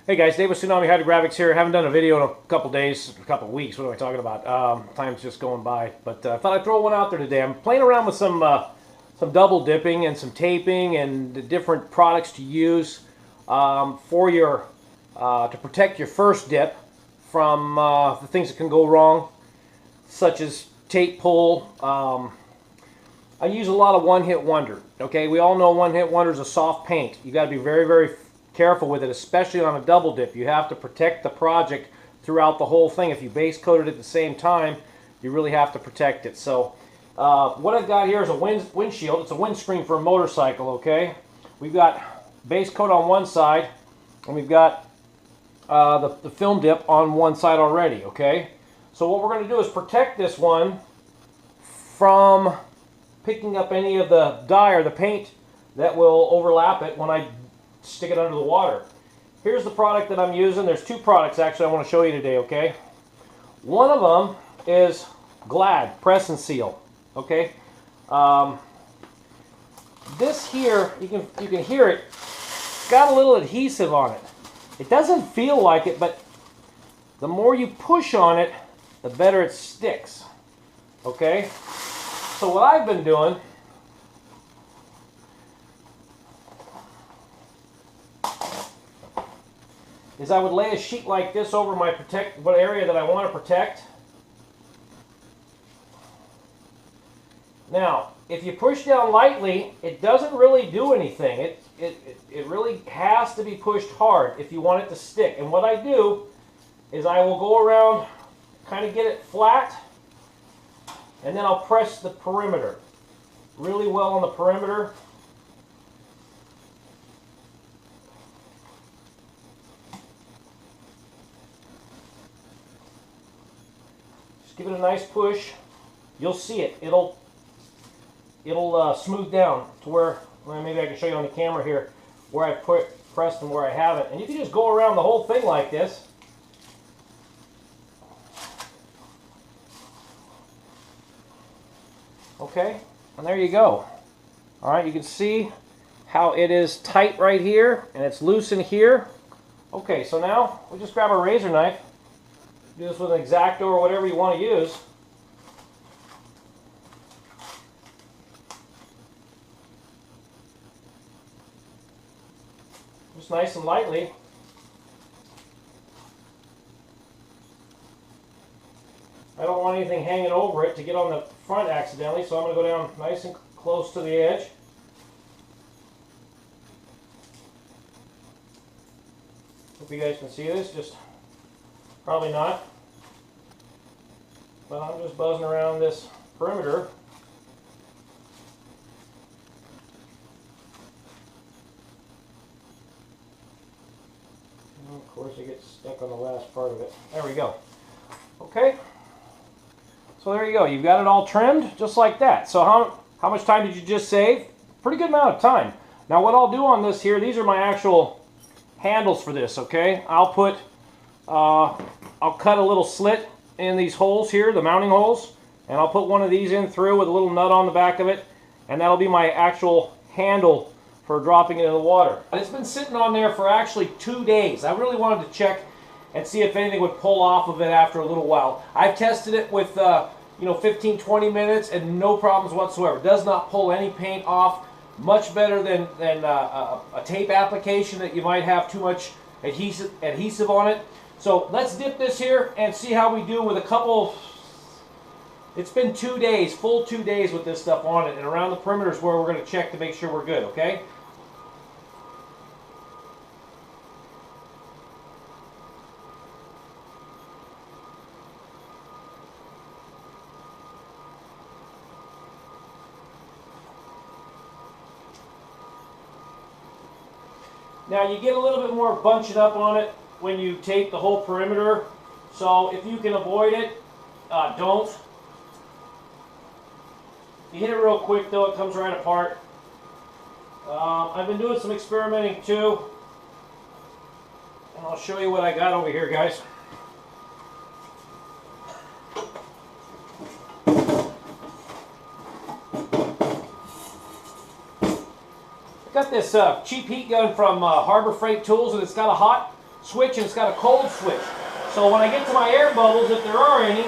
Hey guys, Dave with Tsunami Hydrographics here. Haven't done a video in a couple days, a couple weeks. What am I talking about? Time's just going by. But I thought I'd throw one out there today. I'm playing around with some double dipping and some taping and the different products to use for your to protect your first dip from the things that can go wrong, such as tape pull. I use a lot of one-hit wonder. Okay, we all know one-hit wonder is a soft paint. You got to be very, very careful with it, especially on a double dip. You have to protect the project throughout the whole thing. If you base coat it at the same time, you really have to protect it. So what I've got here is a windshield. It's a windscreen for a motorcycle, okay? We've got base coat on one side, and we've got the film dip on one side already, okay? So what we're going to do is protect this one from picking up any of the dye or the paint that will overlap it when I stick it under the water. Here's the product that I'm using. There's two products actually I want to show you today, okay? One of them is Glad Press and Seal, okay? This here, you can hear it, it's got a little adhesive on it. It doesn't feel like it, but the more you push on it, the better it sticks, okay? So what I've been doing is I would lay a sheet like this over my what area that I want to protect. Now, if you push down lightly, it doesn't really do anything. It really has to be pushed hard if you want it to stick. And what I do is I will go around, kind of get it flat, and then I'll press the perimeter really well on the perimeter. Give it a nice push. You'll see it. It'll smooth down to where, well, maybe I can show you on the camera here where I pressed and where I haven't. And you can just go around the whole thing like this. Okay, and there you go. All right, you can see how it is tight right here and it's loose in here. Okay, so now we just grab a razor knife. Do this with an X-Acto or whatever you want to use. Just nice and lightly. I don't want anything hanging over it to get on the front accidentally, so I'm going to go down nice and close to the edge. Hope you guys can see this. Just probably not. But I'm just buzzing around this perimeter. And of course it gets stuck on the last part of it. There we go. Okay. So there you go. You've got it all trimmed just like that. So how much time did you just save? Pretty good amount of time. Now what I'll do on this here, these are my actual handles for this, okay? I'll cut a little slit in these holes here, the mounting holes, and I'll put one of these in through with a little nut on the back of it, and that'll be my actual handle for dropping it in the water. And it's been sitting on there for actually 2 days. I really wanted to check and see if anything would pull off of it after a little while. I've tested it with 15-20 minutes and no problems whatsoever. It does not pull any paint off. Much better than a tape application that you might have too much adhesive on it. So let's dip this here and see how we do with a couple. It's been 2 days, full 2 days with this stuff on it, and around the perimeter is where we're going to check to make sure we're good, okay? Now you get a little bit more bunching up on it when you tape the whole perimeter, so if you can avoid it, don't. You hit it real quick though, it comes right apart. I've been doing some experimenting too, and I'll show you what I got over here, guys. got this cheap heat gun from Harbor Freight Tools, and it's got a hot switch and it's got a cold switch. So when I get to my air bubbles, if there are any,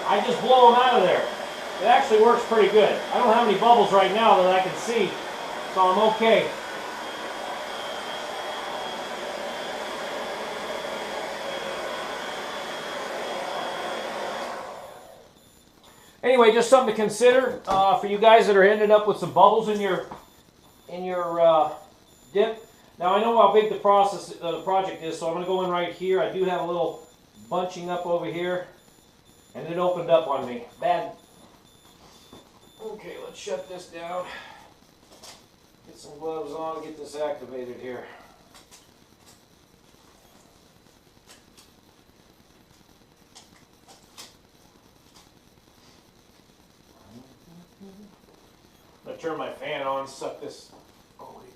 I just blow them out of there. It actually works pretty good. I don't have any bubbles right now that I can see, so I'm okay. Anyway, just something to consider for you guys that are ending up with some bubbles in your dip. Now I know how big the project is, so I'm going to go in right here. I do have a little bunching up over here, and it opened up on me. Bad. Okay, let's shut this down. Get some gloves on and get this activated here. I'm going to turn my fan on, suck this. Oh, wait.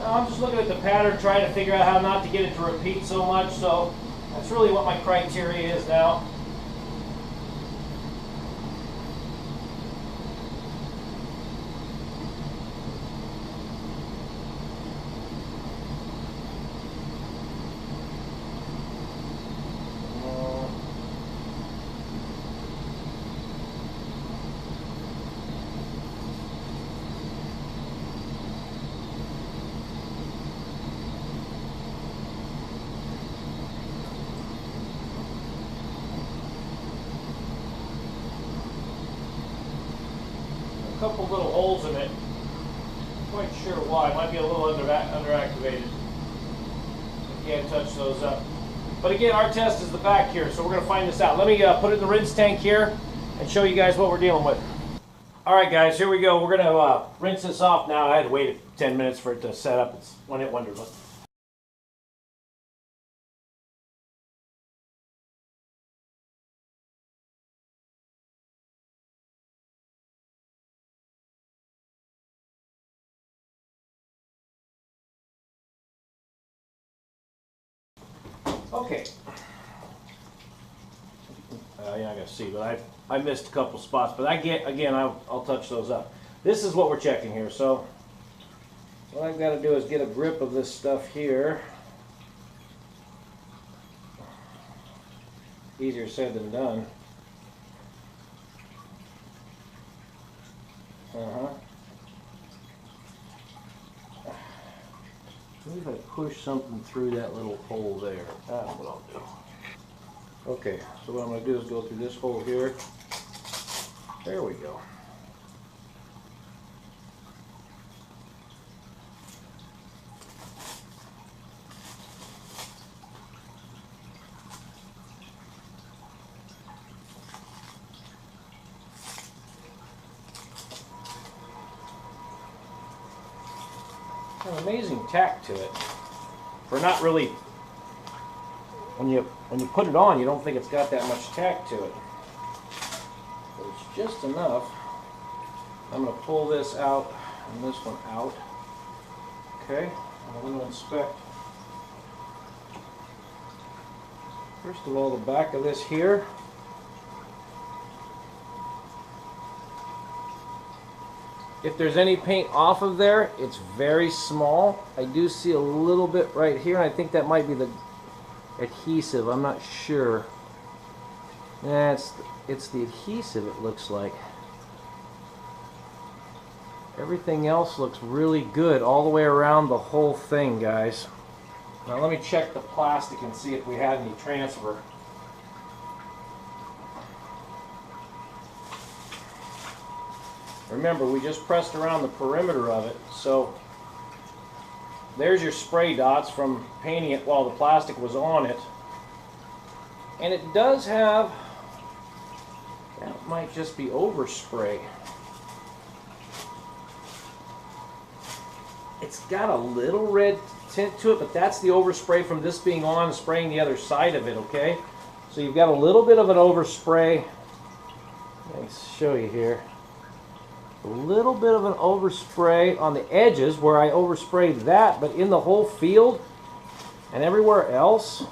I'm just looking at the pattern, trying to figure out how not to get it to repeat so much, so that's really what my criteria is now. Couple little holes in it. Not quite sure why. It might be a little underactivated. I can't touch those up. But again, our test is the back here, so we're going to find this out. Let me put it in the rinse tank here and show you guys what we're dealing with. Alright guys, here we go. We're going to rinse this off now. I had to wait 10 minutes for it to set up. It's one-hit wonder. Okay. You're not going to see, but I missed a couple spots. But I'll touch those up. This is what we're checking here. So what I've got to do is get a grip of this stuff here. Easier said than done. Maybe if I push something through that little hole there. That's what I'll do. Okay, so what I'm going to do is go through this hole here. There we go. An amazing tack to it. For not really, when you put it on, you don't think it's got that much tack to it. But it's just enough. I'm going to pull this out and this one out. Okay, I'm going to inspect. First of all, the back of this here. If there's any paint off of there, it's very small. I do see a little bit right here, and I think that might be the adhesive. I'm not sure. Yeah, it's the adhesive, it looks like. Everything else looks really good all the way around the whole thing, guys. Now let me check the plastic and see if we had any transfer. Remember, we just pressed around the perimeter of it, so there's your spray dots from painting it while the plastic was on it. And it does have, that might just be overspray. It's got a little red tint to it, but that's the overspray from this being on, spraying the other side of it, okay? So you've got a little bit of an overspray. Let me show you here. A little bit of an overspray on the edges where I oversprayed that, but in the whole field and everywhere else,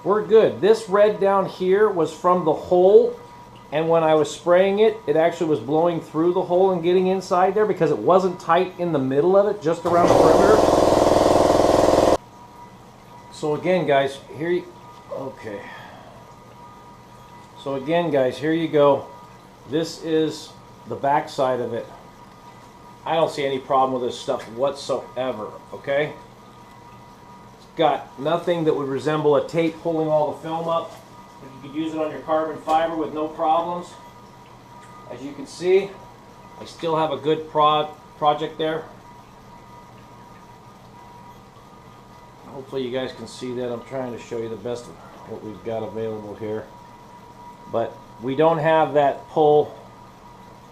we're good. This red down here was from the hole, and when I was spraying it, it actually was blowing through the hole and getting inside there because it wasn't tight in the middle of it, just around the perimeter. So again, guys, here you, okay. So again, guys, here you go. This is the back side of it. I don't see any problem with this stuff whatsoever, okay? It's got nothing that would resemble a tape pulling all the film up. You could use it on your carbon fiber with no problems. As you can see, I still have a good project there. Hopefully you guys can see that. I'm trying to show you the best of what we've got available here. But we don't have that pull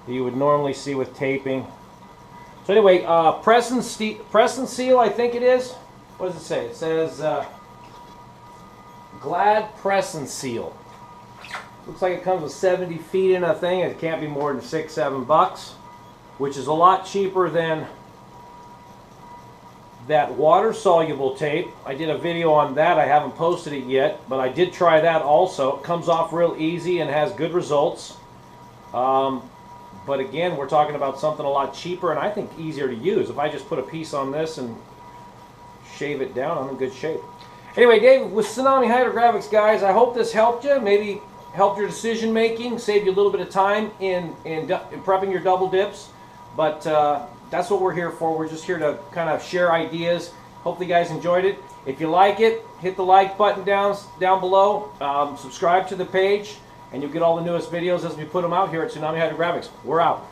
that you would normally see with taping. So anyway, press and seal, I think it is. What does it say? It says Glad Press and Seal. Looks like it comes with 70 feet in a thing. It can't be more than $6-7, which is a lot cheaper than that water-soluble tape. I did a video on that. I haven't posted it yet, but I did try that also. It comes off real easy and has good results. But again, we're talking about something a lot cheaper and I think easier to use. If I just put a piece on this and shave it down, I'm in good shape. Anyway, Dave, with Tsunami Hydrographics, guys, I hope this helped you. Maybe helped your decision making, saved you a little bit of time in prepping your double dips. But that's what we're here for. We're just here to kind of share ideas. Hopefully you guys enjoyed it. If you like it, hit the like button down below. Subscribe to the page, and you'll get all the newest videos as we put them out here at Tsunami Hydrographics. We're out.